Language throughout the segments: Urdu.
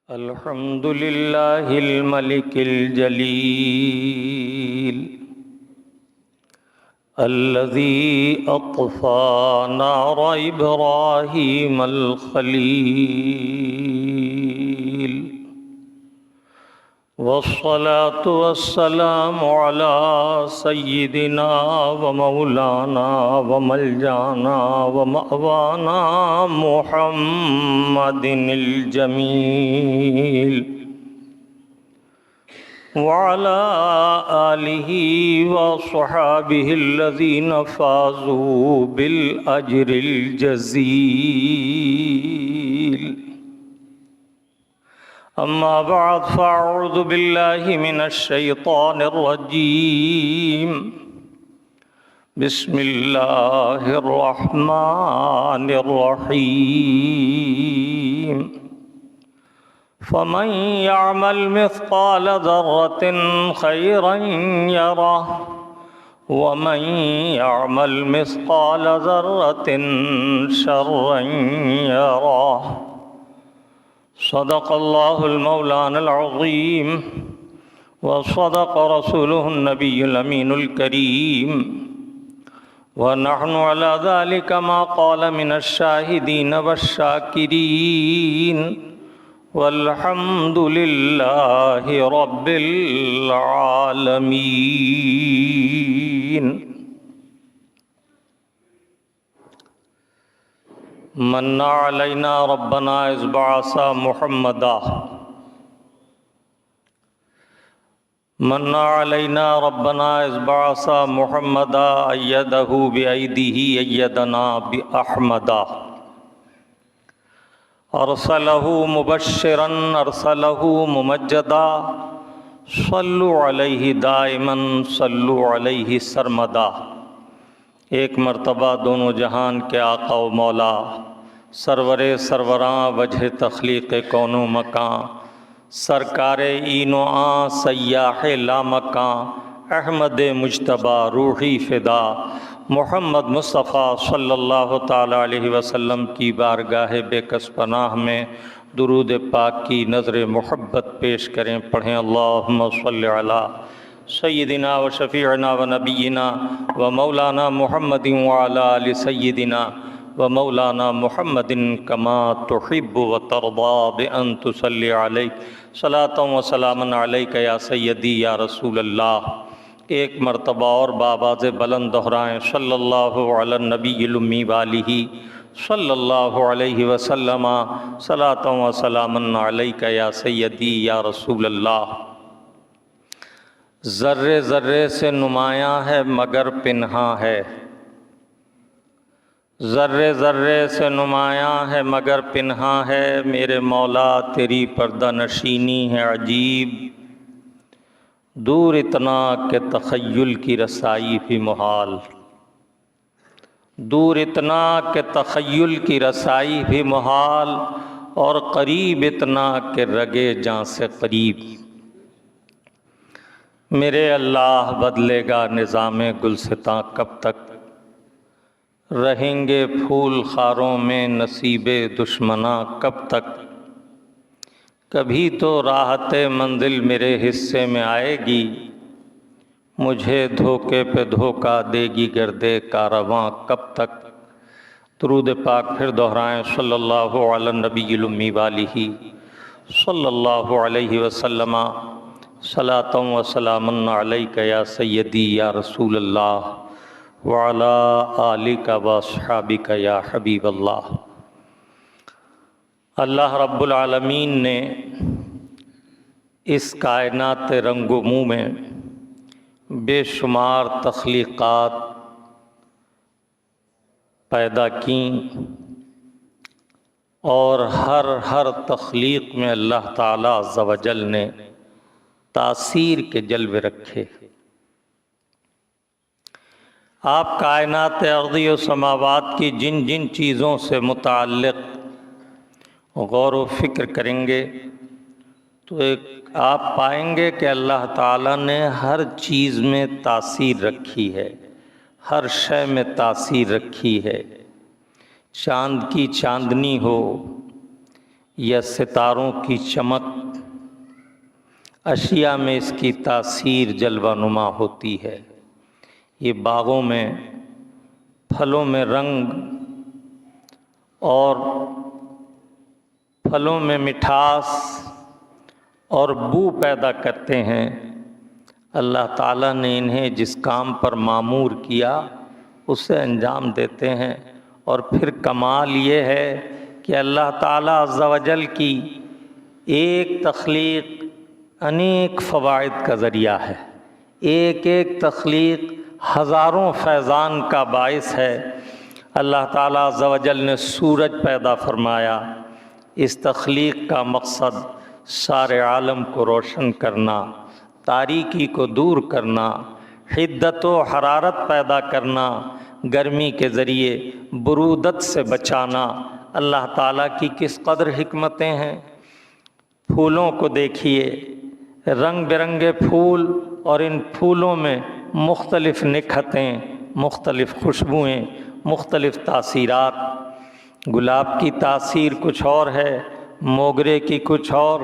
الحمد لله الملك الجليل الذي أطفى نار إبراهيم الخليل، والصلاة والسلام على سيدنا ومولانا وملجانا ومأوانا محمد الجميل، وعلى آله وصحابه الذين فازوا بالأجر الجزيل. أما بعد، فأعوذ بالله من الشيطان الرجيم. بسم الله الرحمن الرحيم. فمن يعمل مثقال ذرة خيرا يره، ومن يعمل مثقال ذرة شرا يره. صدق الله المولانا العظيم، وصدق رسوله النبي الأمين الكريم، ونحن على ذلك ما قال من الشاهدين والشاكرين، والحمد لله رب العالمين. من علينا ربنا إذ بعث محمدا، من علينا ربنا إذ بعث محمدا أيده بأيديه أيدنا بأحمدا، أرسله مبشرا أرسله ممجدا، صلوا عليه دائما صلوا عليه سرمدا. ایک مرتبہ دونوں جہان کے آقا و مولا، سرور سروراں وجہ تخلیق کون و مکان، سرکار این و آن سیاح لامکان، احمد مجتبیٰ روحی فدا، محمد مصطفیٰ صلی اللہ تعالیٰ علیہ وسلم کی بارگاہ بے کس پناہ میں درود پاک کی نظر محبت پیش کریں. پڑھیں اللہم صلی علی سیدنا و شفیعنا و نبینا و مولانا محمد وعلی آل سیدنا و مولانا محمد کما تحب و ترضا بأن تصلی علیک صلاۃ و سلام علیک یا سیدی یا رسول اللہ. ایک مرتبہ اور بآواز بلند دہرائیں صلی اللہ علی النبی الامی والہ صلی اللہ علیہ وسلم صلاۃ و سلام علیک یا سیدی یا رسول اللہ. ذرے ذرے سے نمایاں ہے مگر پنہاں ہے، ذرے ذرے سے نمایاں ہے مگر پنہاں ہے، میرے مولا تیری پردہ نشینی ہے عجیب، دور اتنا کہ تخیل کی رسائی بھی محال، دور اتنا کہ تخیل کی رسائی بھی محال، اور قریب اتنا کہ رگے جاں سے قریب. میرے اللہ بدلے گا نظام گلستاں کب تک، رہیں گے پھول خاروں میں نصیب دشمناں کب تک. کبھی تو راحت منزل میرے حصے میں آئے گی، مجھے دھوکے پہ دھوکہ دے گی گردے کارواں کب تک. درود پاک پھر دہرائیں صلی اللہ علی النبی الامی والہ صلی اللہ علیہ وسلم صلاۃ و سلام علیک یا سیدی یا رسول اللہ وعلی آلک و اصحابک یا حبیب اللہ. اللہ رب العالمین نے اس کائنات رنگ و منہ میں بے شمار تخلیقات پیدا کیں، اور ہر تخلیق میں اللہ تعالیٰ عز و جل نے تاثیر کے جلوے رکھے. آپ کائنات ارضی و سماوات کی جن جن چیزوں سے متعلق غور و فکر کریں گے تو آپ پائیں گے کہ اللہ تعالیٰ نے ہر چیز میں تاثیر رکھی ہے، ہر شے میں تاثیر رکھی ہے. چاند کی چاندنی ہو یا ستاروں کی چمک، اشیاء میں اس کی تاثیر جلوہ نما ہوتی ہے۔ یہ باغوں میں پھلوں میں رنگ اور پھلوں میں مٹھاس اور بو پیدا کرتے ہیں۔ اللہ تعالیٰ نے انہیں جس کام پر مامور کیا اسے انجام دیتے ہیں، اور پھر کمال یہ ہے کہ اللہ تعالیٰ عز و جل کی ایک تخلیق انیک فوائد کا ذریعہ ہے، ایک ایک تخلیق ہزاروں فیضان کا باعث ہے۔ اللہ تعالیٰ عز و جل نے سورج پیدا فرمایا، اس تخلیق کا مقصد سارے عالم کو روشن کرنا، تاریکی کو دور کرنا، حدت و حرارت پیدا کرنا، گرمی کے ذریعے برودت سے بچانا۔ اللہ تعالیٰ کی کس قدر حکمتیں ہیں۔ پھولوں کو دیکھیے، رنگ برنگے پھول، اور ان پھولوں میں مختلف نکھتیں، مختلف خوشبوئیں، مختلف تاثیرات۔ گلاب کی تاثیر کچھ اور ہے، موگرے کی کچھ اور،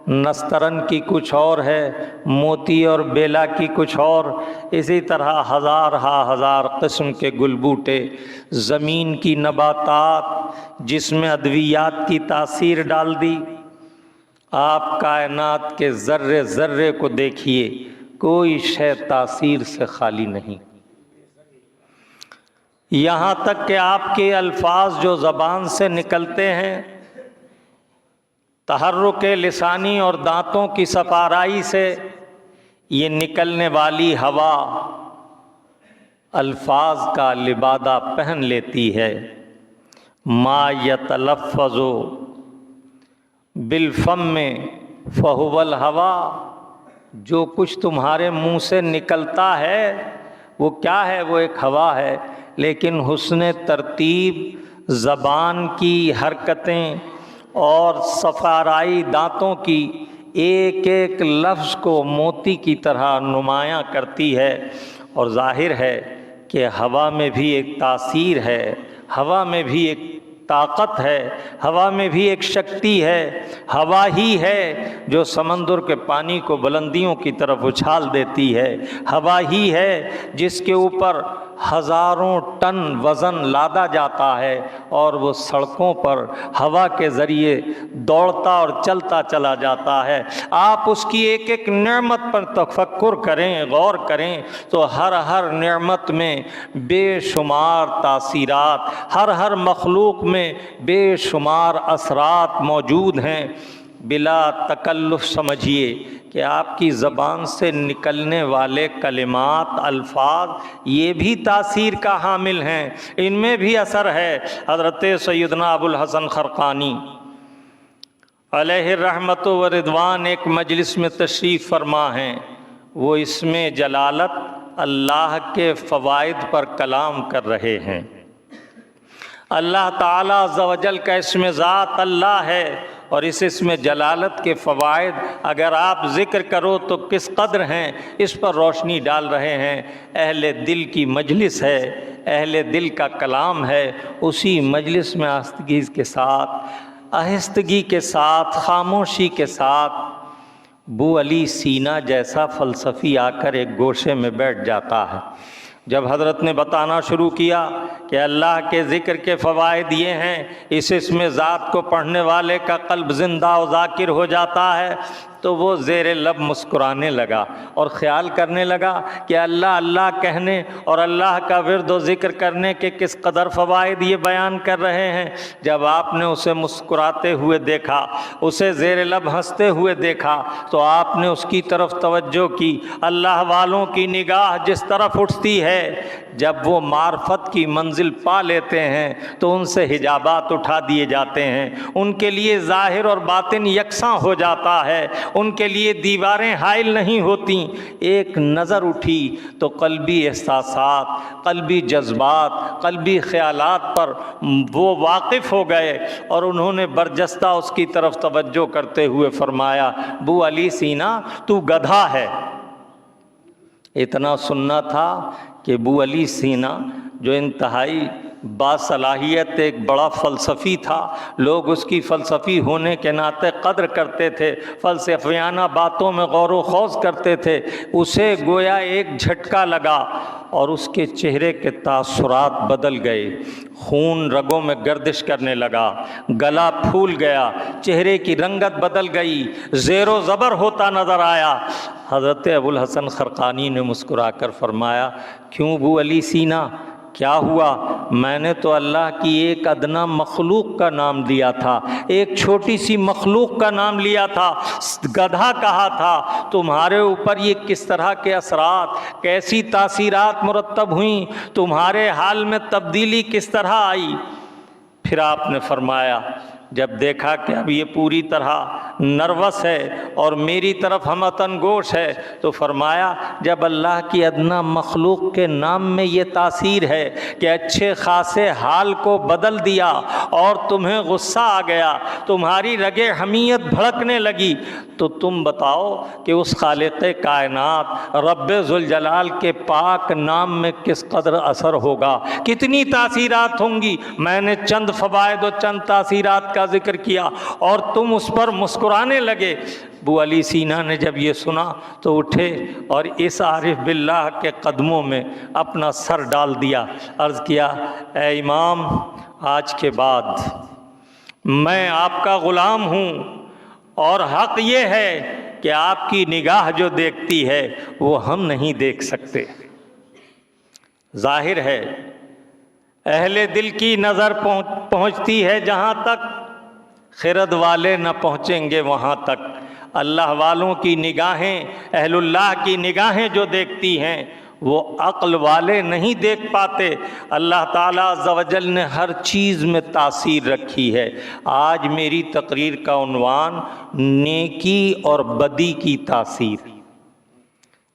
نسترن کی کچھ اور ہے، موتی اور بیلا کی کچھ اور، اسی طرح ہزار قسم کے گل بوٹے، زمین کی نباتات جس میں ادویات کی تاثیر ڈال دی۔ آپ کائنات کے ذرے ذرے کو دیکھیے، کوئی شے تاثیر سے خالی نہیں۔ یہاں تک کہ آپ کے الفاظ جو زبان سے نکلتے ہیں، تحرک لسانی اور دانتوں کی صفارائی سے یہ نکلنے والی ہوا الفاظ کا لبادہ پہن لیتی ہے۔ ما یتلفظ بالفم فہو الہوا، جو کچھ تمہارے منہ سے نکلتا ہے وہ کیا ہے؟ وہ ایک ہوا ہے۔ لیکن حسن ترتیب زبان کی حرکتیں اور صفارائی دانتوں کی ایک ایک لفظ کو موتی کی طرح نمایاں کرتی ہے، اور ظاہر ہے کہ ہوا میں بھی ایک تاثیر ہے، ہوا میں بھی ایک طاقت ہے، ہوا میں بھی ایک شکتی ہے۔ ہوا ہی ہے جو سمندر کے پانی کو بلندیوں کی طرف اچھال دیتی ہے، ہوا ہی ہے جس کے اوپر ہزاروں ٹن وزن لادا جاتا ہے، اور وہ سڑکوں پر ہوا کے ذریعے دوڑتا اور چلتا چلا جاتا ہے۔ آپ اس کی ایک ایک نعمت پر تفکر کریں، غور کریں، تو ہر نعمت میں بے شمار تاثیرات، ہر مخلوق میں بے شمار اثرات موجود ہیں۔ بلا تکلف سمجھیے کہ آپ کی زبان سے نکلنے والے کلمات، الفاظ، یہ بھی تاثیر کا حامل ہیں، ان میں بھی اثر ہے۔ حضرت سیدنا ابو الحسن خرقانی علیہ الرحمت و رضوان ایک مجلس میں تشریف فرما ہیں، وہ اسم جلالت اللہ کے فوائد پر کلام کر رہے ہیں۔ اللہ تعالیٰ عز و جل کا اسم ذات اللہ ہے، اور اس اسم جلالت کے فوائد اگر آپ ذکر کرو تو کس قدر ہیں، اس پر روشنی ڈال رہے ہیں۔ اہل دل کی مجلس ہے، اہل دل کا کلام ہے، اسی مجلس میں آہستگی کے ساتھ خاموشی کے ساتھ بو علی سینا جیسا فلسفی آ کر ایک گوشے میں بیٹھ جاتا ہے۔ جب حضرت نے بتانا شروع کیا کہ اللہ کے ذکر کے فوائد یہ ہیں، اس اسم ذات کو پڑھنے والے کا قلب زندہ و ذاکر ہو جاتا ہے، تو وہ زیر لب مسکرانے لگا اور خیال کرنے لگا کہ اللہ اللہ کہنے اور اللہ کا ورد و ذکر کرنے کے کس قدر فوائد یہ بیان کر رہے ہیں۔ جب آپ نے اسے مسکراتے ہوئے دیکھا، اسے زیر لب ہنستے ہوئے دیکھا، تو آپ نے اس کی طرف توجہ کی۔ اللہ والوں کی نگاہ جس طرف اٹھتی ہے، جب وہ معرفت کی منزل پا لیتے ہیں تو ان سے حجابات اٹھا دیے جاتے ہیں، ان کے لیے ظاہر اور باطن یکساں ہو جاتا ہے، ان کے لیے دیواریں حائل نہیں ہوتی۔ ایک نظر اٹھی تو قلبی احساسات، قلبی جذبات، قلبی خیالات پر وہ واقف ہو گئے، اور انہوں نے برجستہ اس کی طرف توجہ کرتے ہوئے فرمایا، بو علی سینا تو گدھا ہے۔ اتنا سننا تھا کہ بو علی سینا جو انتہائی باصلاحیت، ایک بڑا فلسفی تھا، لوگ اس کی فلسفی ہونے کے ناطے قدر کرتے تھے، فلسفیانہ باتوں میں غور و خوض کرتے تھے۔ اسے گویا ایک جھٹکا لگا اور اس کے چہرے کے تاثرات بدل گئے، خون رگوں میں گردش کرنے لگا، گلا پھول گیا، چہرے کی رنگت بدل گئی، زیر و زبر ہوتا نظر آیا۔ حضرت ابوالحسن خرقانی نے مسکرا کر فرمایا، کیوں ابو علی سینا، کیا ہوا؟ میں نے تو اللہ کی ایک ادنا مخلوق کا نام لیا تھا، ایک چھوٹی سی مخلوق کا نام لیا تھا، گدھا کہا تھا۔ تمہارے اوپر یہ کس طرح کے اثرات، کیسی تاثیرات مرتب ہوئیں، تمہارے حال میں تبدیلی کس طرح آئی؟ پھر آپ نے فرمایا، جب دیکھا کہ اب یہ پوری طرح نروس ہے اور میری طرف ہمتن گوش ہے، تو فرمایا جب اللہ کی ادنا مخلوق کے نام میں یہ تاثیر ہے کہ اچھے خاصے حال کو بدل دیا اور تمہیں غصہ آ گیا، تمہاری رگیں حمیت بھڑکنے لگی، تو تم بتاؤ کہ اس خالق کائنات رب ذوالجلال کے پاک نام میں کس قدر اثر ہوگا، کتنی تاثیرات ہوں گی۔ میں نے چند فوائد و چند تاثیرات کا ذکر کیا اور تم اس پر مسکرانے لگے۔ ابو علی سینا نے جب یہ سنا تو اٹھے اور اس عارف باللہ کے قدموں میں اپنا سر ڈال دیا، عرض کیا، اے امام، آج کے بعد میں آپ کا غلام ہوں اور حق یہ ہے کہ آپ کی نگاہ جو دیکھتی ہے وہ ہم نہیں دیکھ سکتے۔ ظاہر ہے اہل دل کی نظر پہنچتی ہے جہاں تک، خرد والے نہ پہنچیں گے وہاں تک۔ اللہ والوں کی نگاہیں، اہل اللہ کی نگاہیں جو دیکھتی ہیں وہ عقل والے نہیں دیکھ پاتے۔ اللہ تعالیٰ عز و جل نے ہر چیز میں تاثیر رکھی ہے۔ آج میری تقریر کا عنوان نیکی اور بدی کی تاثیر،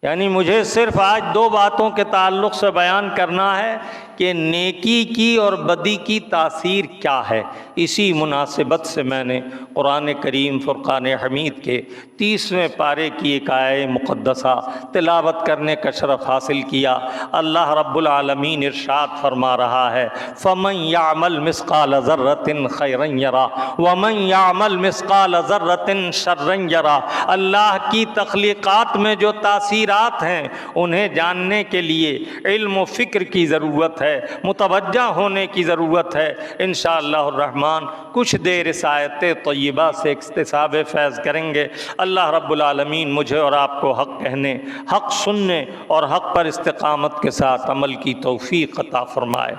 یعنی مجھے صرف آج دو باتوں کے تعلق سے بیان کرنا ہے کہ نیکی کی اور بدی کی تاثیر کیا ہے۔ اسی مناسبت سے میں نے قرآن کریم فرقان حمید کے 30ویں پارے کی ایک آیہ مقدسہ تلاوت کرنے کا شرف حاصل کیا۔ اللہ رب العالمین ارشاد فرما رہا ہے، فَمَن يَعْمَلْ مِثْقَالَ ذَرَّةٍ خَيْرًا يَرَهُ وَمَن يَعْمَلْ مِثْقَالَ ذَرَّةٍ شَرًّا يَرَهُ۔ اللہ کی تخلیقات میں جو تاثیرات ہیں انہیں جاننے کے لیے علم و فکر کی ضرورت ہے، متوجہ ہونے کی ضرورت ہے۔ انشاءاللہ الرحمن کچھ دیر اس آیت طیبہ سے اکتساب فیض کریں گے۔ اللہ رب العالمین مجھے اور آپ کو حق کہنے، حق سننے اور حق پر استقامت کے ساتھ عمل کی توفیق عطا فرمائے۔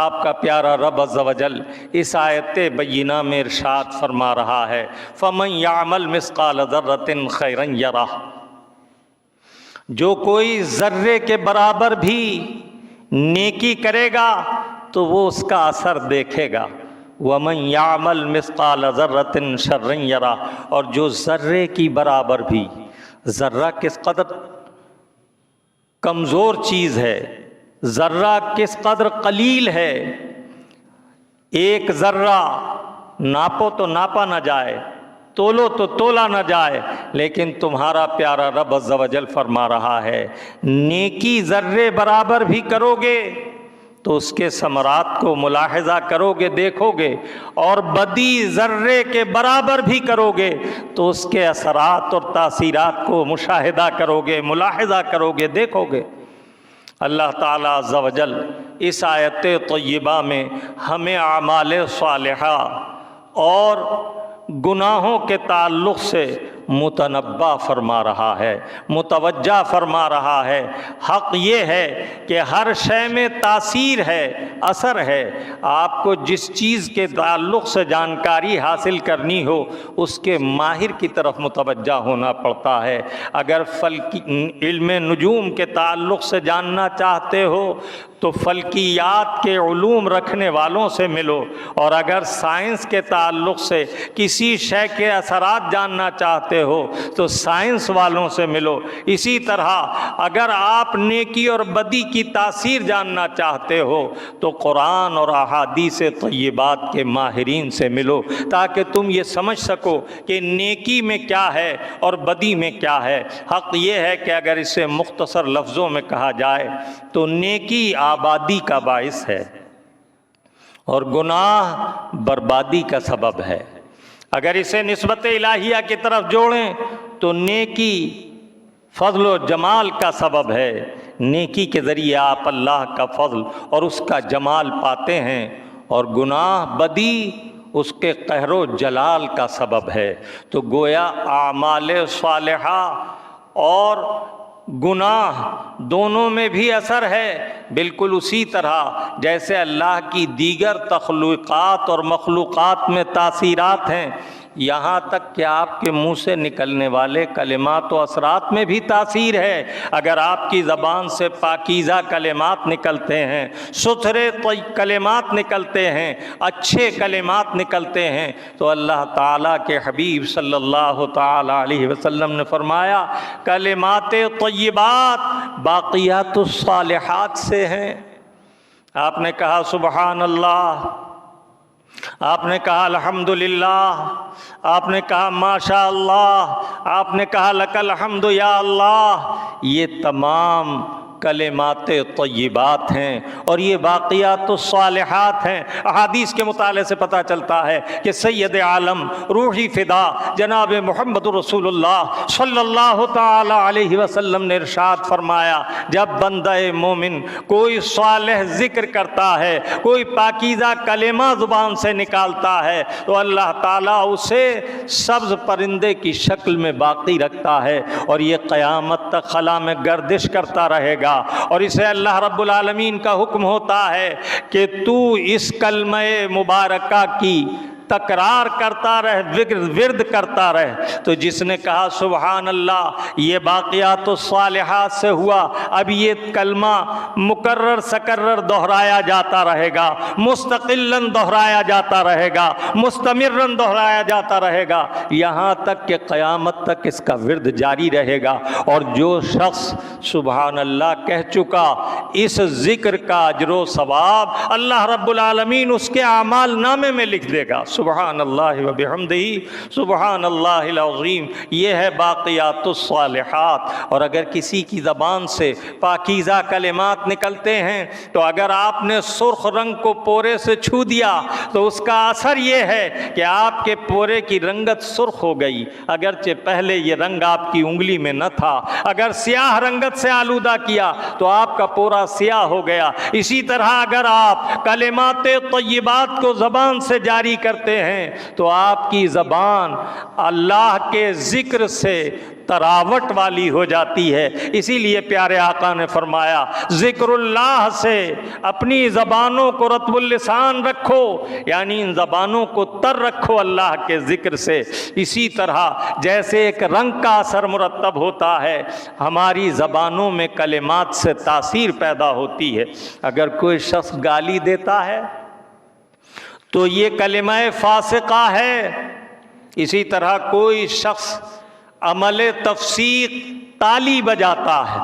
آپ کا پیارا رب عز و جل اس آیت بینہ میں ارشاد فرما رہا ہے، فَمَن يَعْمَلْ مِثْقَالَ ذَرَّةٍ خَيْرًا يَرَهُ، جو کوئی ذرے کے برابر بھی نیکی کرے گا تو وہ اس کا اثر دیکھے گا۔ وَمَن يَعْمَلْ مِثْقَالَ ذَرَّةٍ شَرًّا يَرَهُ، اور جو ذرے کی برابر بھی، ذرہ کس قدر کمزور چیز ہے، ذرہ کس قدر قلیل ہے، ایک ذرہ ناپو تو ناپا نہ جائے، تولو تو تولا نہ جائے، لیکن تمہارا پیارا رب عز و جل فرما رہا ہے نیکی ذرے برابر بھی کرو گے تو اس کے ثمرات کو ملاحظہ کرو گے، دیکھو گے، اور بدی ذرے کے برابر بھی کرو گے تو اس کے اثرات اور تاثیرات کو مشاہدہ کرو گے، ملاحظہ کرو گے، دیکھو گے۔ اللہ تعالیٰ عز و جل اس آیت طیبہ میں ہمیں اعمال صالحہ اور گناہوں کے تعلق سے متنبہ فرما رہا ہے، متوجہ فرما رہا ہے۔ حق یہ ہے کہ ہر شے میں تاثیر ہے، اثر ہے۔ آپ کو جس چیز کے تعلق سے جانکاری حاصل کرنی ہو اس کے ماہر کی طرف متوجہ ہونا پڑتا ہے۔ اگر علم نجوم کے تعلق سے جاننا چاہتے ہو تو فلکیات کے علوم رکھنے والوں سے ملو، اور اگر سائنس کے تعلق سے کسی شے کے اثرات جاننا چاہتے ہو تو سائنس والوں سے ملو۔ اسی طرح اگر آپ نیکی اور بدی کی تاثیر جاننا چاہتے ہو تو قرآن اور احادیث طیبات کے ماہرین سے ملو، تاکہ تم یہ سمجھ سکو کہ نیکی میں کیا ہے اور بدی میں کیا ہے۔ حق یہ ہے کہ اگر اسے مختصر لفظوں میں کہا جائے تو نیکی آبادی کا باعث ہے، اور گناہ بربادی کا سبب ہے۔ اگر اسے نسبت الہیہ کی طرف جوڑیں تو نیکی فضل و جمال کا سبب ہے، نیکی کے ذریعے آپ اللہ کا فضل اور اس کا جمال پاتے ہیں، اور گناہ بدی اس کے قہر و جلال کا سبب ہے۔ تو گویا اعمال صالحہ اور گناہ دونوں میں بھی اثر ہے، بالکل اسی طرح جیسے اللہ کی دیگر تخلیقات اور مخلوقات میں تاثیرات ہیں، یہاں تک کہ آپ کے منہ سے نکلنے والے کلمات و اثرات میں بھی تاثیر ہے۔ اگر آپ کی زبان سے پاکیزہ کلمات نکلتے ہیں، ستھرے کلمات نکلتے ہیں، اچھے کلمات نکلتے ہیں، تو اللہ تعالیٰ کے حبیب صلی اللہ تعالیٰ علیہ وسلم نے فرمایا کلمات طیبات باقیات الصالحات سے ہیں۔ آپ نے کہا سبحان اللہ، آپ نے کہا الحمدللہ، آپ نے کہا ماشاء اللہ، آپ نے کہا لک الحمد یا اللہ، یہ تمام کلمات طیبات ہیں اور یہ باقیات الصالحات ہیں۔ احادیث کے مطالعے سے پتہ چلتا ہے کہ سید عالم روحی فدا جناب محمد رسول اللہ صلی اللہ تعالی علیہ وسلم نے ارشاد فرمایا، جب بندہ مومن کوئی صالح ذکر کرتا ہے، کوئی پاکیزہ کلمہ زبان سے نکالتا ہے، تو اللہ تعالیٰ اسے سبز پرندے کی شکل میں باقی رکھتا ہے اور یہ قیامت تک خلا میں گردش کرتا رہے گا، اور اسے اللہ رب العالمین کا حکم ہوتا ہے کہ تو اس کلمہ مبارکہ کی تکرار کرتا رہ، ورد کرتا رہ۔ تو جس نے کہا سبحان اللہ، یہ باقیات الصالحات سے ہوا، اب یہ کلمہ مکرر سکرر دہرایا جاتا رہے گا، مستقلاً دہرایا جاتا رہے گا، مستمراً دہرایا جاتا رہے گا، یہاں تک کہ قیامت تک اس کا ورد جاری رہے گا۔ اور جو شخص سبحان اللہ کہہ چکا، اس ذکر کا اجر و ثواب اللہ رب العالمین اس کے اعمال نامے میں لکھ دے گا۔ سبحان اللہ و بحمدہ سبحان اللہ العظیم، یہ ہے باقیات الصالحات۔ اور اگر کسی کی زبان سے پاکیزہ کلمات نکلتے ہیں تو اگر آپ نے سرخ رنگ کو پورے سے چھو دیا تو اس کا اثر یہ ہے کہ آپ کے پورے کی رنگت سرخ ہو گئی، اگرچہ پہلے یہ رنگ آپ کی انگلی میں نہ تھا۔ اگر سیاہ رنگت سے آلودہ کیا تو آپ کا پورا سیاہ ہو گیا۔ اسی طرح اگر آپ کلمات طیبات کو زبان سے جاری کرتے ہیں تو آپ کی زبان اللہ کے ذکر سے تراوٹ والی ہو جاتی ہے۔ اسی لیے پیارے آقا نے فرمایا ذکر اللہ سے اپنی زبانوں کو رطب اللسان رکھو، یعنی ان زبانوں کو تر رکھو اللہ کے ذکر سے۔ اسی طرح جیسے ایک رنگ کا اثر مرتب ہوتا ہے، ہماری زبانوں میں کلمات سے تاثیر پیدا ہوتی ہے۔ اگر کوئی شخص گالی دیتا ہے تو یہ کلمہ فاسقہ ہے۔ اسی طرح کوئی شخص عمل تفسیق تالی بجاتا ہے۔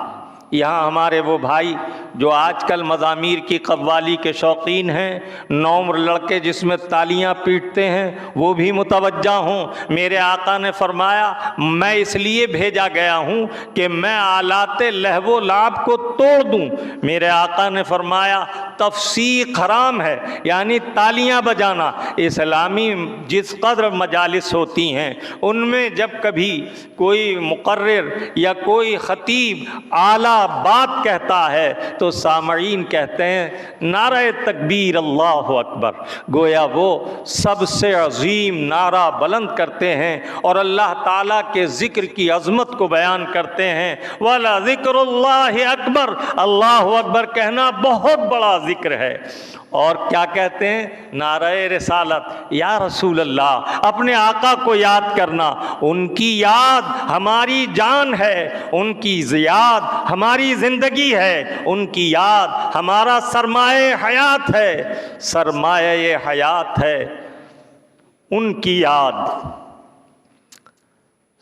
یہاں ہمارے وہ بھائی جو آج کل مزامیر کی قوالی کے شوقین ہیں، نومر لڑکے جس میں تالیاں پیٹتے ہیں، وہ بھی متوجہ ہوں۔ میرے آقا نے فرمایا میں اس لیے بھیجا گیا ہوں کہ میں آلات لہو و لعب کو توڑ دوں۔ میرے آقا نے فرمایا تفسیق حرام ہے، یعنی تالیاں بجانا۔ اسلامی جس قدر مجالس ہوتی ہیں ان میں جب کبھی کوئی مقرر یا کوئی خطیب اعلیٰ بات کہتا ہے تو سامعین کہتے ہیں نعرہ تکبیر اللہ اکبر، گویا وہ سب سے عظیم نعرہ بلند کرتے ہیں اور اللہ تعالیٰ کے ذکر کی عظمت کو بیان کرتے ہیں۔ وَلَا ذِكْرُ اللَّهِ اکبر، اللہ اکبر کہنا بہت بڑا ذکر ہے۔ اور کیا کہتے ہیں؟ نعرہ رسالت، یا رسول اللہ، اپنے آقا کو یاد کرنا، ان کی یاد ہماری جان ہے، ان کی یاد ہماری زندگی ہے، ان کی یاد ہمارا سرمایہ حیات ہے، سرمایہ حیات ہے ان کی یاد،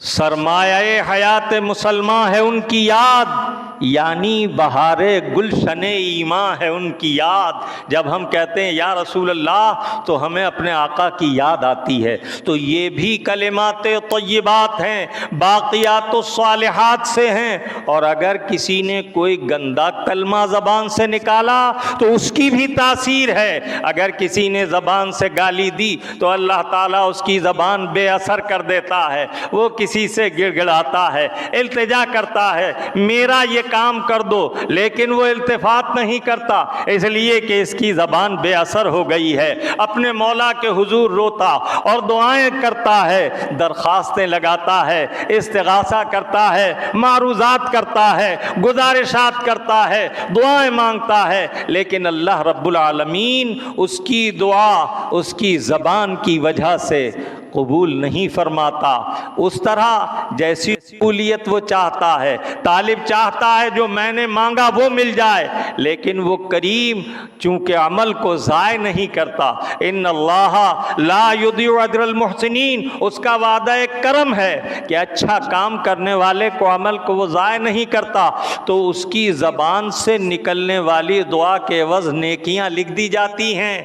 سرمایہ حیات مسلمان ہے ان کی یاد۔ یعنی بہار گلشن ایمان ہے ان کی یاد۔ جب ہم کہتے ہیں یا رسول اللہ تو ہمیں اپنے آقا کی یاد آتی ہے۔ تو یہ بھی کلمات طیبات ہیں، باقیات الصالحات سے ہیں۔ اور اگر کسی نے کوئی گندا کلمہ زبان سے نکالا تو اس کی بھی تاثیر ہے۔ اگر کسی نے زبان سے گالی دی تو اللہ تعالیٰ اس کی زبان بے اثر کر دیتا ہے، وہ کسی سے گڑ گڑاتا ہے، التجا کرتا ہے میرا یہ کام کر دو، لیکن وہ التفات نہیں کرتا، اس لیے کہ اس کی زبان بے اثر ہو گئی ہے۔ اپنے مولا کے حضور روتا اور دعائیں کرتا ہے، درخواستیں لگاتا ہے، استغاثہ کرتا ہے، معروضات کرتا ہے، گزارشات کرتا ہے، دعائیں مانگتا ہے، لیکن اللہ رب العالمین اس کی دعا اس کی زبان کی وجہ سے قبول نہیں فرماتا۔ اس طرح جیسی قبولیت وہ چاہتا ہے، طالب چاہتا ہے جو میں نے مانگا وہ مل جائے، لیکن وہ کریم چونکہ عمل کو ضائع نہیں کرتا، ان اللہ لا یضیع اجر المحسنین، اس کا وعدہ ایک کرم ہے کہ اچھا کام کرنے والے کو عمل کو وہ ضائع نہیں کرتا، تو اس کی زبان سے نکلنے والی دعا کے عوض نیکیاں لکھ دی جاتی ہیں۔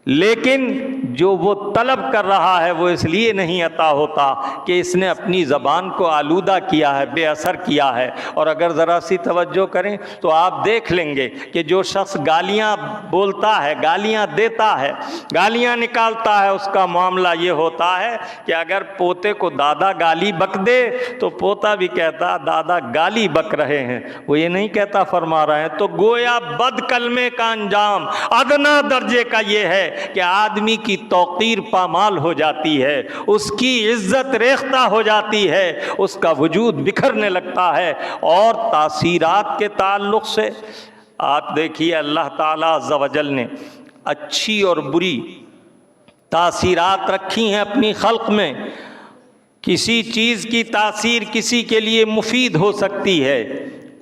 لیکن جو وہ طلب کر رہا ہے وہ اس لیے نہیں عطا ہوتا کہ اس نے اپنی زبان کو آلودہ کیا ہے، بے اثر کیا ہے۔ اور اگر ذرا سی توجہ کریں تو آپ دیکھ لیں گے کہ جو شخص گالیاں بولتا ہے، گالیاں دیتا ہے، گالیاں نکالتا ہے، اس کا معاملہ یہ ہوتا ہے کہ اگر پوتے کو دادا گالی بک دے تو پوتا بھی کہتا دادا گالی بک رہے ہیں، وہ یہ نہیں کہتا فرما رہے ہیں۔ تو گویا بد کلمے کا انجام ادنا درجے کا یہ ہے کہ آدمی کی توقیر پامال ہو جاتی ہے، اس کی عزت ریختہ ہو جاتی ہے، اس کا وجود بکھرنے لگتا ہے۔ اور تاثیرات کے تعلق سے آپ دیکھیے اللہ تعالیٰ عز و جل نے اچھی اور بری تاثیرات رکھی ہیں اپنی خلق میں۔ کسی چیز کی تاثیر کسی کے لیے مفید ہو سکتی ہے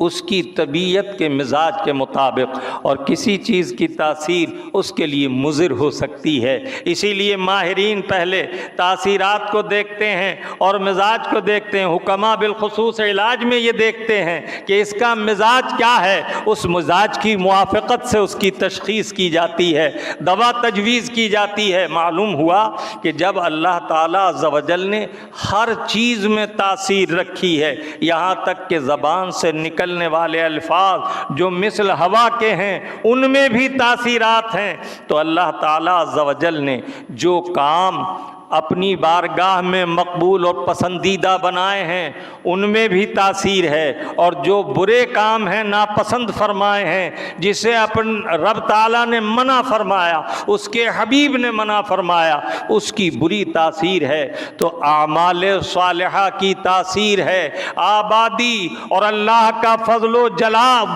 اس کی طبیعت کے مزاج کے مطابق، اور کسی چیز کی تاثیر اس کے لیے مضر ہو سکتی ہے۔ اسی لیے ماہرین پہلے تاثیرات کو دیکھتے ہیں اور مزاج کو دیکھتے ہیں، حکماء بالخصوص علاج میں یہ دیکھتے ہیں کہ اس کا مزاج کیا ہے، اس مزاج کی موافقت سے اس کی تشخیص کی جاتی ہے، دوا تجویز کی جاتی ہے۔ معلوم ہوا کہ جب اللہ تعالیٰ عز و جل نے ہر چیز میں تاثیر رکھی ہے، یہاں تک کہ زبان سے نکلنے والے الفاظ جو مثل ہوا کے ہیں ان میں بھی تاثیرات ہیں، تو اللہ تعالیٰ عز و جل نے جو کام اپنی بارگاہ میں مقبول اور پسندیدہ بنائے ہیں ان میں بھی تاثیر ہے، اور جو برے کام ہیں ناپسند فرمائے ہیں، جسے اپن رب تعالیٰ نے منع فرمایا، اس کے حبیب نے منع فرمایا، اس کی بری تاثیر ہے۔ تو اعمال صالحہ کی تاثیر ہے آبادی اور اللہ کا فضل و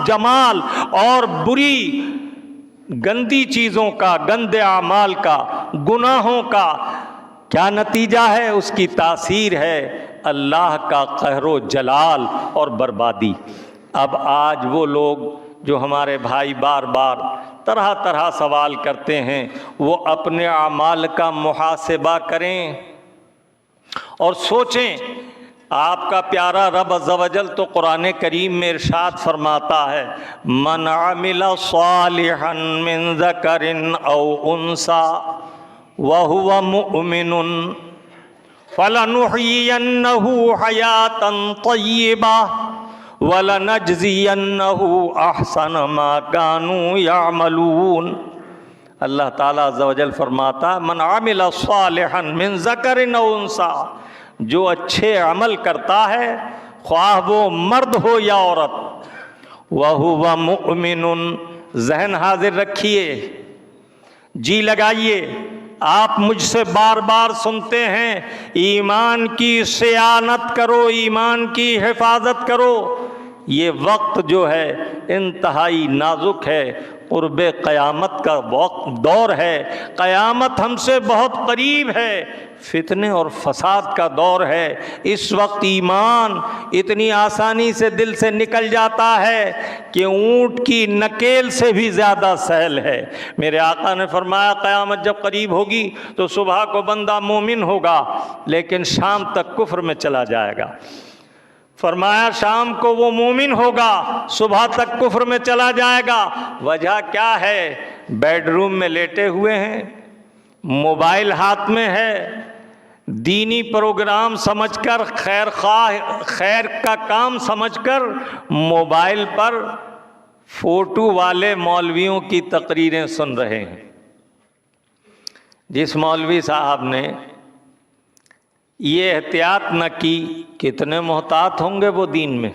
جمال، اور بری گندی چیزوں کا، گندے اعمال کا، گناہوں کا کیا نتیجہ ہے؟ اس کی تاثیر ہے اللہ کا قہر و جلال اور بربادی۔ اب آج وہ لوگ جو ہمارے بھائی بار بار طرح طرح سوال کرتے ہیں، وہ اپنے اعمال کا محاسبہ کریں اور سوچیں۔ آپ کا پیارا رب عز و جل تو قرآن کریم میں ارشاد فرماتا ہے، من عمل صالحا من ذکر او انثی وَهُوَ مُؤْمِنٌ فَلَنُحْيِيَنَّهُ حَيَاةً طَيِّبَةً وَلَنَجْزِيَنَّهُ أَحْسَنَ مَا كَانُوا يَعْمَلُونَ۔ اللہ تعالیٰ عز و جل فرماتا من عمل صالحا من ذکر او انثی، جو اچھے عمل کرتا ہے خواہ وہ مرد ہو یا عورت، وَهُوَ مُؤْمِنٌ، ذہن حاضر رکھیے، جی لگائیے۔ آپ مجھ سے بار بار سنتے ہیں ایمان کی صیانت کرو، ایمان کی حفاظت کرو۔ یہ وقت جو ہے انتہائی نازک ہے، قرب قیامت کا دور ہے، قیامت ہم سے بہت قریب ہے، فتنے اور فساد کا دور ہے۔ اس وقت ایمان اتنی آسانی سے دل سے نکل جاتا ہے کہ اونٹ کی نکیل سے بھی زیادہ سہل ہے۔ میرے آقا نے فرمایا قیامت جب قریب ہوگی تو صبح کو بندہ مومن ہوگا لیکن شام تک کفر میں چلا جائے گا، فرمایا شام کو وہ مومن ہوگا، صبح تک کفر میں چلا جائے گا۔ وجہ کیا ہے؟ بیڈ روم میں لیٹے ہوئے ہیں، موبائل ہاتھ میں ہے، دینی پروگرام سمجھ کر، خیر خواہ خیر کا کام سمجھ کر موبائل پر فوٹو والے مولویوں کی تقریریں سن رہے ہیں۔ جس مولوی صاحب نے یہ احتیاط نہ کی، کتنے محتاط ہوں گے وہ دین میں۔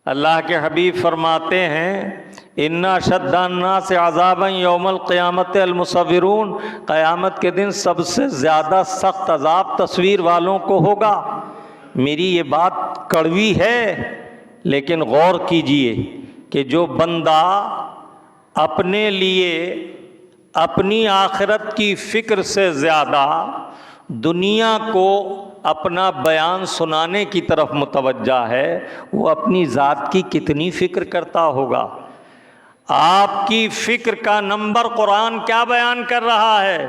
اللہ کے حبیب فرماتے ہیں اِنَّ أَشَدَّ النَّاسِ عَذَابًا يَوْمَ الْقِيَامَةِ الْمُصَوِّرُونَ، قیامت کے دن سب سے زیادہ سخت عذاب تصویر والوں کو ہوگا۔ میری یہ بات کڑوی ہے، لیکن غور کیجئے کہ جو بندہ اپنے لیے اپنی آخرت کی فکر سے زیادہ دنیا کو اپنا بیان سنانے کی طرف متوجہ ہے، وہ اپنی ذات کی کتنی فکر کرتا ہوگا۔ آپ کی فکر کا نمبر قرآن کیا بیان کر رہا ہے؟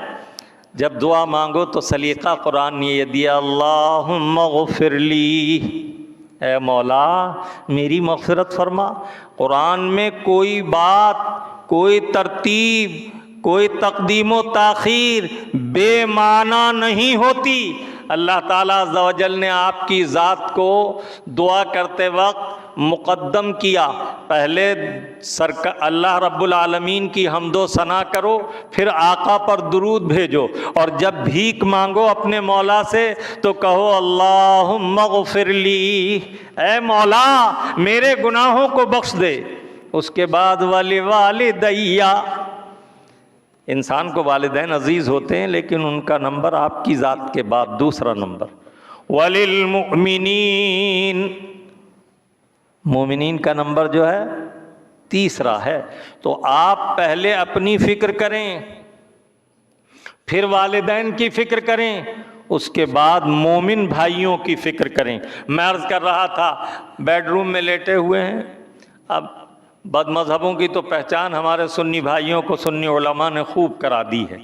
جب دعا مانگو تو سلیقہ قرآن نے یہ دیا، اللہم اغفر لی، اے مولا میری مغفرت فرما۔ قرآن میں کوئی بات، کوئی ترتیب، کوئی تقدیم و تاخیر بے معنی نہیں ہوتی۔ اللہ تعالیٰ عز و جل نے آپ کی ذات کو دعا کرتے وقت مقدم کیا۔ پہلے اللہ رب العالمین کی حمد و ثنا کرو، پھر آقا پر درود بھیجو، اور جب بھیک مانگو اپنے مولا سے تو کہو اللہم اغفر لی، اے مولا میرے گناہوں کو بخش دے۔ اس کے بعد وَلِوَالِدَيَّ، انسان کو والدین عزیز ہوتے ہیں، لیکن ان کا نمبر آپ کی ذات کے بعد دوسرا نمبر، وَلِلْمُؤْمِنِينَ، مومنین کا نمبر جو ہے تیسرا ہے۔ تو آپ پہلے اپنی فکر کریں، پھر والدین کی فکر کریں، اس کے بعد مومن بھائیوں کی فکر کریں۔ میں عرض کر رہا تھا بیڈ روم میں لیٹے ہوئے ہیں۔ اب بد مذہبوں کی تو پہچان ہمارے سنی بھائیوں کو سنی علماء نے خوب کرا دی ہے۔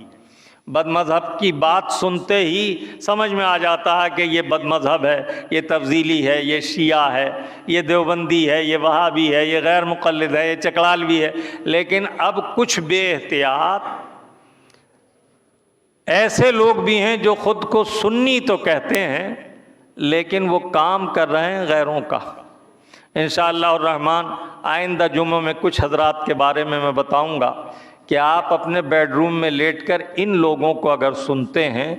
بد مذہب کی بات سنتے ہی سمجھ میں آ جاتا ہے کہ یہ بد مذہب ہے، یہ تفضیلی ہے، یہ شیعہ ہے، یہ دیوبندی ہے، یہ وہابی ہے، یہ غیر مقلد ہے، یہ چکڑالوی ہے۔ لیکن اب کچھ بے احتیاط ایسے لوگ بھی ہیں جو خود کو سنی تو کہتے ہیں، لیکن وہ کام کر رہے ہیں غیروں کا۔ انشاءاللہ الرحمن آئندہ جمعہ میں کچھ حضرات کے بارے میں بتاؤں گا کہ آپ اپنے بیڈ روم میں لیٹ کر ان لوگوں کو اگر سنتے ہیں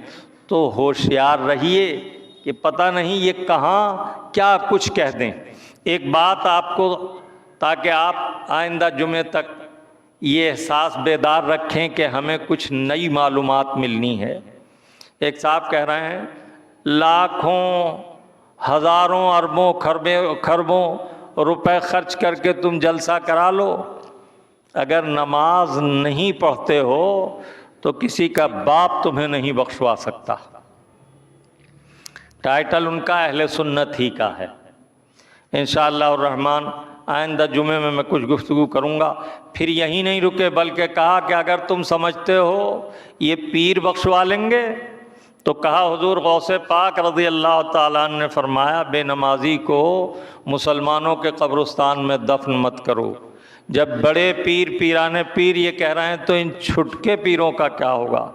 تو ہوشیار رہیے کہ پتہ نہیں یہ کہاں کیا کچھ کہہ دیں۔ ایک بات آپ کو، تاکہ آپ آئندہ جمعے تک یہ احساس بیدار رکھیں کہ ہمیں کچھ نئی معلومات ملنی ہے۔ ایک صاحب کہہ رہے ہیں لاکھوں، ہزاروں، اربوں، کھربوں روپے خرچ کر کے تم جلسہ کرا لو، اگر نماز نہیں پڑھتے ہو تو کسی کا باپ تمہیں نہیں بخشوا سکتا۔ ٹائٹل ان کا اہل سنت ہی کا ہے۔ انشاءاللہ الرحمن آئندہ جمعے میں کچھ گفتگو کروں گا۔ پھر یہی نہیں رکے، بلکہ کہا کہ اگر تم سمجھتے ہو یہ پیر بخشوا لیں گے تو کہا حضور غوث پاک رضی اللہ تعالیٰ عنہ نے فرمایا بے نمازی کو مسلمانوں کے قبرستان میں دفن مت کرو۔ جب بڑے پیر، پیرانے پیر یہ کہہ رہے ہیں تو ان چھٹکے پیروں کا کیا ہوگا؟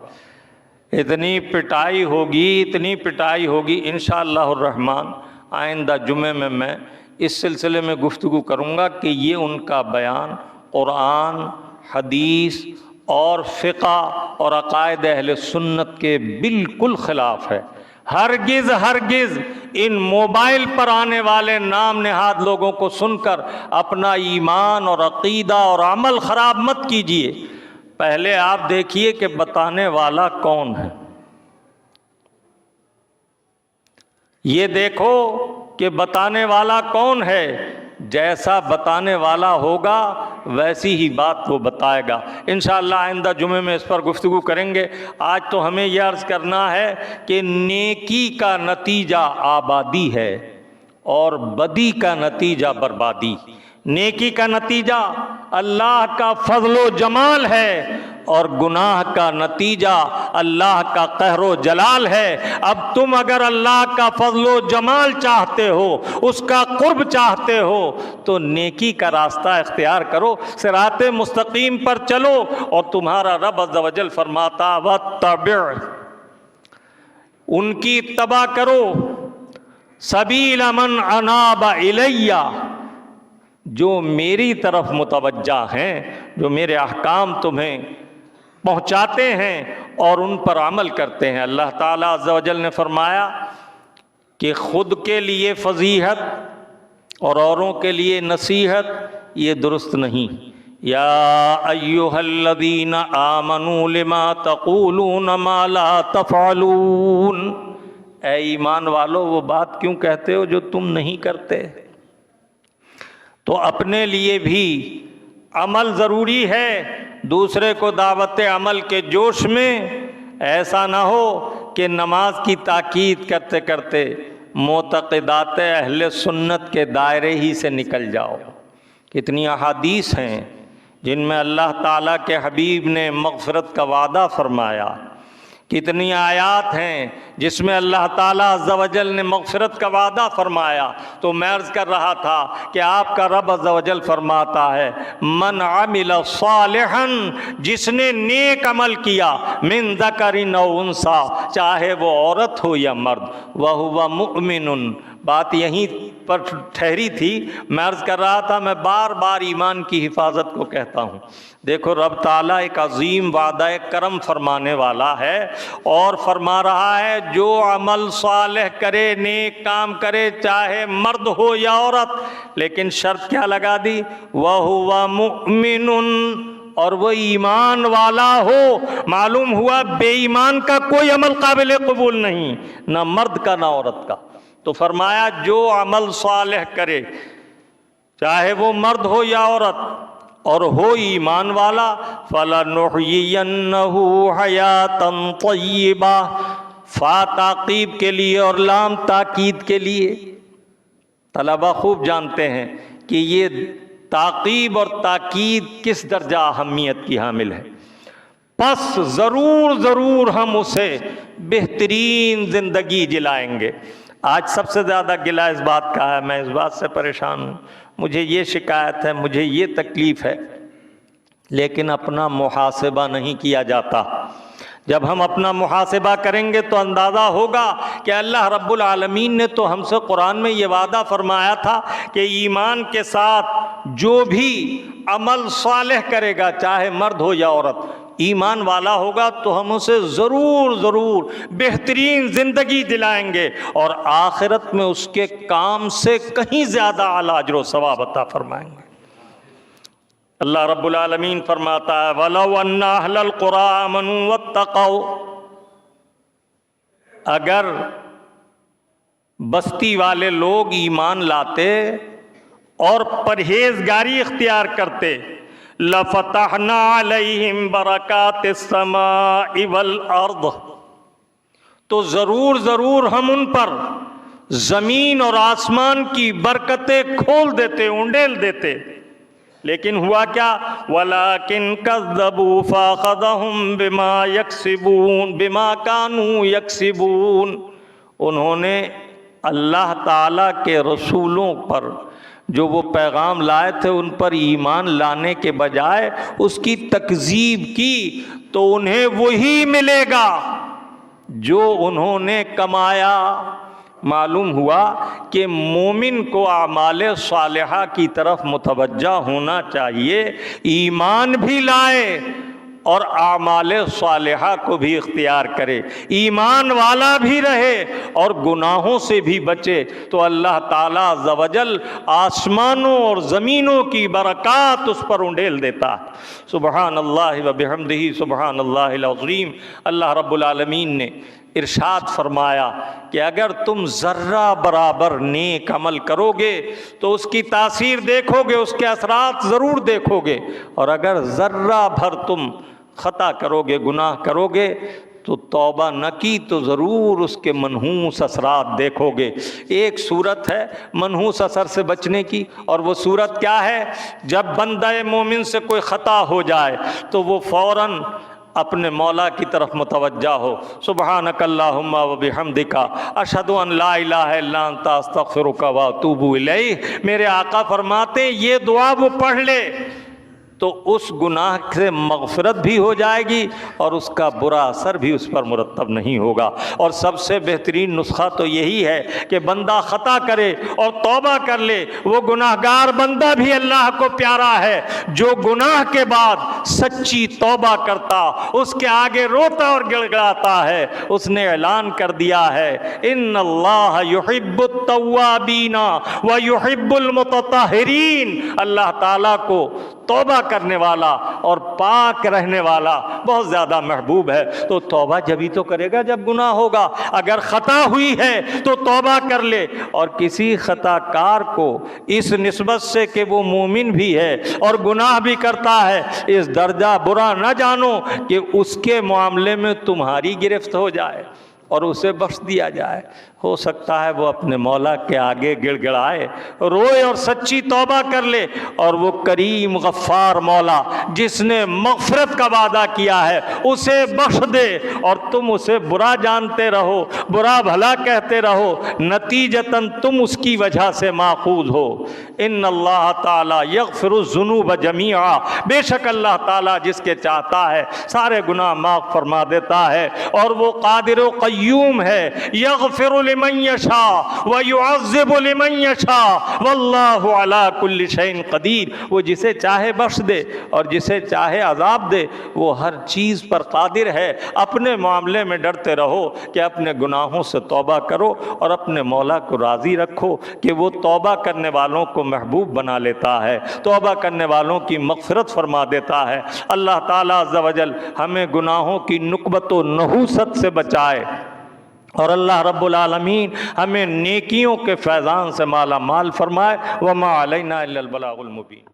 اتنی پٹائی ہوگی، اتنی پٹائی ہوگی۔ انشاءاللہ الرحمن آئندہ جمعے میں اس سلسلے میں گفتگو کروں گا کہ یہ ان کا بیان قرآن، حدیث اور فقہ اور عقائد اہل سنت کے بالکل خلاف ہے۔ ہرگز ہرگز ان موبائل پر آنے والے نام نہاد لوگوں کو سن کر اپنا ایمان اور عقیدہ اور عمل خراب مت کیجیے۔ پہلے آپ دیکھیے کہ بتانے والا کون ہے، یہ دیکھو کہ بتانے والا کون ہے۔ جیسا بتانے والا ہوگا ویسی ہی بات وہ بتائے گا۔ انشاءاللہ آئندہ جمعے میں اس پر گفتگو کریں گے۔ آج تو ہمیں یہ عرض کرنا ہے کہ نیکی کا نتیجہ آبادی ہے اور بدی کا نتیجہ بربادی۔ نیکی کا نتیجہ اللہ کا فضل و جمال ہے اور گناہ کا نتیجہ اللہ کا قہر و جلال ہے۔ اب تم اگر اللہ کا فضل و جمال چاہتے ہو، اس کا قرب چاہتے ہو، تو نیکی کا راستہ اختیار کرو، صراط مستقیم پر چلو۔ اور تمہارا رب عز و جل فرماتا واتبع، ان کی اتباع کرو، سبیل من اناب الیہ، جو میری طرف متوجہ ہیں، جو میرے احکام تمہیں پہنچاتے ہیں اور ان پر عمل کرتے ہیں۔ اللہ تعالیٰ عز و جل نے فرمایا کہ خود کے لیے فضیحت اور اوروں کے لیے نصیحت یہ درست نہیں۔ یا ایھا الذین آمنوا لما تقولون ما لا تفعلون، اے ایمان والو وہ بات کیوں کہتے ہو جو تم نہیں کرتے؟ تو اپنے لیے بھی عمل ضروری ہے، دوسرے کو دعوت عمل کے جوش میں ایسا نہ ہو کہ نماز کی تاکید کرتے کرتے معتقدات اہل سنت کے دائرے ہی سے نکل جاؤ۔ کتنی احادیث ہیں جن میں اللہ تعالیٰ کے حبیب نے مغفرت کا وعدہ فرمایا، کتنی آیات ہیں جس میں اللہ تعالیٰ عز و جل نے مغفرت کا وعدہ فرمایا۔ تو میں عرض کر رہا تھا کہ آپ کا رب عز و جل فرماتا ہے من عمل صالحا، جس نے نیک عمل کیا، من ذکر او انثی، چاہے وہ عورت ہو یا مرد، وہو مؤمن، بات یہیں پر ٹھہری تھی۔ میں عرض کر رہا تھا میں بار بار ایمان کی حفاظت کو کہتا ہوں۔ دیکھو رب تعالیٰ ایک عظیم وعدہ کرم فرمانے والا ہے اور فرما رہا ہے جو عمل صالح کرے، نیک کام کرے، چاہے مرد ہو یا عورت، لیکن شرط کیا لگا دی؟ وَهُوَ مُؤْمِنٌ، اور وہ ایمان والا ہو۔ معلوم ہوا بے ایمان کا کوئی عمل قابل قبول نہیں، نہ مرد کا نہ عورت کا۔ تو فرمایا جو عمل صالح کرے، چاہے وہ مرد ہو یا عورت، اور ہو ایمان والا، فَلَنُحْيِيَنَّهُ حَيَاةً طَيِّبَةً، فا تعقیب کے لیے اور لام تاکید کے لیے۔ طلبہ خوب جانتے ہیں کہ یہ تعقیب اور تاکید کس درجہ اہمیت کی حامل ہے۔ پس ضرور ہم اسے بہترین زندگی جلائیں گے۔ آج سب سے زیادہ گلہ اس بات کا ہے، میں اس بات سے پریشان ہوں، مجھے یہ شکایت ہے، مجھے یہ تکلیف ہے، لیکن اپنا محاسبہ نہیں کیا جاتا۔ جب ہم اپنا محاسبہ کریں گے تو اندازہ ہوگا کہ اللہ رب العالمین نے تو ہم سے قرآن میں یہ وعدہ فرمایا تھا کہ ایمان کے ساتھ جو بھی عمل صالح کرے گا، چاہے مرد ہو یا عورت، ایمان والا ہوگا تو ہم اسے ضرور بہترین زندگی دلائیں گے، اور آخرت میں اس کے کام سے کہیں زیادہ اعلیٰ اجر و ثواب عطا فرمائیں گے۔ اللہ رب العالمین فرماتا ہے وَلَوْ أَنَّ أَهْلَ الْقُرَىٰ آمَنُوا وَاتَّقَوْا، اگر بستی والے لوگ ایمان لاتے اور پرہیزگاری اختیار کرتے، لَفَتَحْنَا عَلَيْهِمْ بَرَكَاتِ السَّمَاءِ وَالْأَرْضِ، تو ضرور ہم ان پر زمین اور آسمان کی برکتیں کھول دیتے، انڈیل دیتے۔ لیکن ہوا کیا؟ وَلَٰكِن كَذَّبُوا فَأَخَذَهُمْ بِمَا كَانُوا يَكْسِبُونَ، انہوں نے اللہ تعالیٰ کے رسولوں پر جو وہ پیغام لائے تھے ان پر ایمان لانے کے بجائے اس کی تکذیب کی، تو انہیں وہی ملے گا جو انہوں نے کمایا۔ معلوم ہوا کہ مومن کو اعمال صالحہ کی طرف متوجہ ہونا چاہیے، ایمان بھی لائے اور اعمال صالحہ کو بھی اختیار کرے، ایمان والا بھی رہے اور گناہوں سے بھی بچے، تو اللہ تعالیٰ عز و جل آسمانوں اور زمینوں کی برکات اس پر انڈیل دیتا ہے۔ سبحان اللہ و بحمدہ، سبحان اللہ العظیم۔ اللہ رب العالمین نے ارشاد فرمایا کہ اگر تم ذرہ برابر نیک عمل کرو گے تو اس کی تاثیر دیکھو گے، اس کے اثرات ضرور دیکھو گے، اور اگر ذرہ بھر تم خطا کرو گے، گناہ کرو گے، تو توبہ نہ کی تو ضرور اس کے منحوس اثرات دیکھو گے۔ ایک صورت ہے منحوس اثر سے بچنے کی، اور وہ صورت کیا ہے؟ جب بندہ مومن سے کوئی خطا ہو جائے تو وہ فوراً اپنے مولا کی طرف متوجہ ہو، سبحانک اللہم و بحمدک اشہد ان لا الہ الا انت استغفرک و اتوب الیک۔ میرے آقا فرماتے ہیں یہ دعا وہ پڑھ لے تو اس گناہ سے مغفرت بھی ہو جائے گی اور اس کا برا اثر بھی اس پر مرتب نہیں ہوگا۔ اور سب سے بہترین نسخہ تو یہی ہے کہ بندہ خطا کرے اور توبہ کر لے۔ وہ گناہگار بندہ بھی اللہ کو پیارا ہے جو گناہ کے بعد سچی توبہ کرتا، اس کے آگے روتا اور گڑ گڑاتا ہے۔ اس نے اعلان کر دیا ہے ان اللہ یحب التوابین و یحب المتطہرین، اللہ تعالیٰ کو توبہ کرنے والا اور پاک رہنے والا بہت زیادہ محبوب ہے۔ تو توبہ جبھی تو کرے گا جب گناہ ہوگا۔ اگر خطا ہوئی ہے تو توبہ کر لے، اور کسی خطا کار کو اس نسبت سے کہ وہ مومن بھی ہے اور گناہ بھی کرتا ہے اس درجہ برا نہ جانو کہ اس کے معاملے میں تمہاری گرفت ہو جائے اور اسے بخش دیا جائے۔ ہو سکتا ہے وہ اپنے مولا کے آگے گڑ گڑائے، روئے اور سچی توبہ کر لے، اور وہ کریم غفار مولا جس نے مغفرت کا وعدہ کیا ہے اسے بخش دے، اور تم اسے برا جانتے رہو، برا بھلا کہتے رہو، نتیجتاً تم اس کی وجہ سے ماخوذ ہو۔ ان اللہ تعالیٰ یغفر الذنوب جمیعا، بے شک اللہ تعالیٰ جس کے چاہتا ہے سارے گناہ معاف فرما دیتا ہے، اور وہ قادر و قیوم ہے، یغفر لمن یشاء ویعذب لمن یشاء واللہ علی کل شیء قدیر۔ وہ جسے چاہے بخش دے اور جسے چاہے عذاب دے، وہ ہر چیز پر قادر ہے۔ اپنے معاملے میں ڈرتے رہو کہ اپنے گناہوں سے توبہ کرو اور اپنے مولا کو راضی رکھو کہ وہ توبہ کرنے والوں کو محبوب بنا لیتا ہے، توبہ کرنے والوں کی مغفرت فرما دیتا ہے۔ اللہ تعالیٰ عز و جل ہمیں گناہوں کی نکبت و نحوست سے بچائے، اور اللہ رب العالمین ہمیں نیکیوں کے فیضان سے مالا مال فرمائے۔ وما علینا الا البلاغ المبین۔